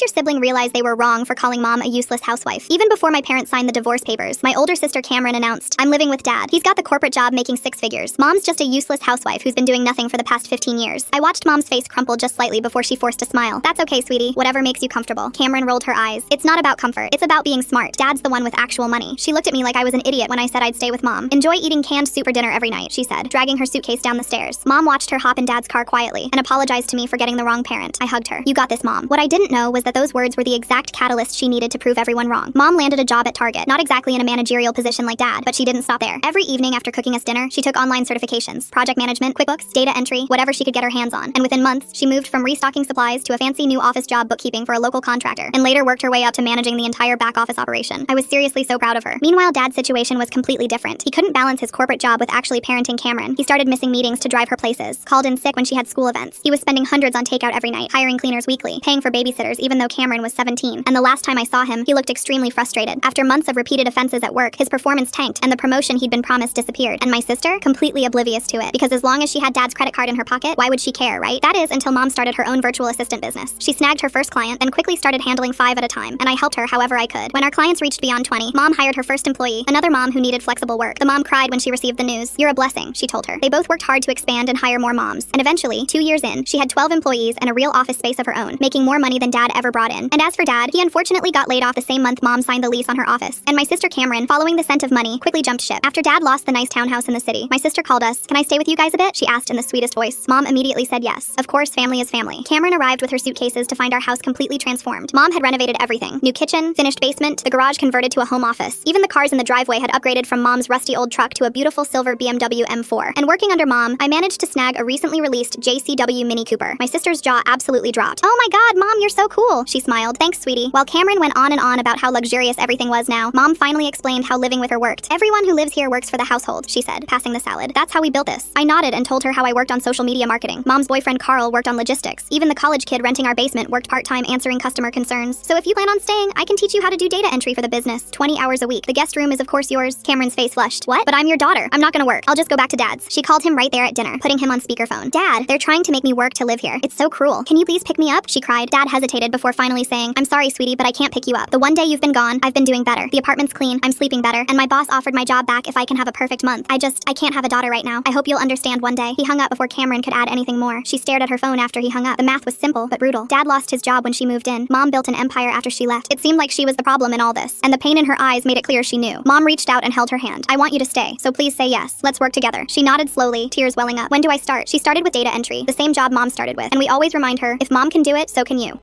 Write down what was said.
did your sibling realize they were wrong for calling mom a useless housewife? Even before my parents signed the divorce papers, my older sister Cameron announced, I'm living with dad. He's got the corporate job making 6 figures. Mom's just a useless housewife who's been doing nothing for the past 15 years. I watched mom's face crumple just slightly before she forced a smile. That's okay, sweetie. Whatever makes you comfortable. Cameron rolled her eyes. It's not about comfort. It's about being smart. Dad's the one with actual money. She looked at me like I was an idiot when I said I'd stay with mom. Enjoy eating canned soup for dinner every night, she said, dragging her suitcase down the stairs. Mom watched her hop in dad's car quietly and apologized to me for getting the wrong parent. I hugged her. You got this, mom. What I didn't know was that those words were the exact catalyst she needed to prove everyone wrong. Mom landed a job at Target, not exactly in a managerial position like dad, but she didn't stop there. Every evening after cooking us dinner, she took online certifications, project management, QuickBooks, data entry, whatever she could get her hands on. And within months, she moved from restocking supplies to a fancy new office job bookkeeping for a local contractor, and later worked her way up to managing the entire back office operation. I was seriously so proud of her. Meanwhile, dad's situation was completely different. He couldn't balance his corporate job with actually parenting Cameron. He started missing meetings to drive her places, called in sick when she had school events. He was spending hundreds on takeout every night, hiring cleaners weekly, paying for babysitters even though Cameron was 17. And the last time I saw him, he looked extremely frustrated. After months of repeated offenses at work, his performance tanked and the promotion he'd been promised disappeared. And my sister, completely oblivious to it, because as long as she had dad's credit card in her pocket, why would she care, right? That is until mom started her own virtual assistant business. She snagged her first client, then quickly started handling 5 at a time, and I helped her however I could. When our clients reached beyond 20, mom hired her first employee, another mom who needed flexible work. The mom cried when she received the news. You're a blessing, she told her. They both worked hard to expand and hire more moms, and eventually, 2 years in, she had 12 employees and a real office space of her own, making more money than dad ever brought in. And as for dad, he unfortunately got laid off the same month mom signed the lease on her office. And my sister Cameron, following the scent of money, quickly jumped ship. After dad lost the nice townhouse in the city, my sister called us. Can I stay with you guys a bit? She asked in the sweetest voice. Mom immediately said yes. Of course, family is family. Cameron arrived with her suitcases to find our house completely transformed. Mom had renovated everything. New kitchen, finished basement, the garage converted to a home office. Even the cars in the driveway had upgraded from mom's rusty old truck to a beautiful silver BMW M4. And working under mom, I managed to snag a recently released JCW Mini Cooper. My sister's jaw absolutely dropped. Oh my god, mom, you're so cool, she smiled. Thanks, sweetie. While Cameron went on and on about how luxurious everything was now, mom finally explained how living with her worked. Everyone who lives here works for the household, she said, passing the salad. That's how we built this. I nodded and told her how I worked on social media marketing. Mom's boyfriend Carl worked on logistics. Even the college kid renting our basement worked part-time answering customer concerns. So if you plan on staying, I can teach you how to do data entry for the business, 20 hours a week. The guest room is of course yours. Cameron's face flushed. What? But I'm your daughter. I'm not gonna work. I'll just go back to dad's. She called him right there at dinner, putting him on speakerphone. Dad, they're trying to make me work to live here. It's so cruel. Can you please pick me up? She cried. Dad hesitated before finally saying, I'm sorry, sweetie, but I can't pick you up. The one day you've been gone, I've been doing better. The apartment's clean, I'm sleeping better, and my boss offered my job back if I can have a perfect month. I can't have a daughter right now. I hope you'll understand one day. He hung up before Cameron could add anything more. She stared at her phone after he hung up. The math was simple, but brutal. Dad lost his job when she moved in. Mom built an empire after she left. It seemed like she was the problem in all this, and the pain in her eyes made it clear she knew. Mom reached out and held her hand. I want you to stay, so please say yes. Let's work together. She nodded slowly, tears welling up. When do I start? She started with data entry, the same job mom started with, and we always remind her, if mom can do it, so can you.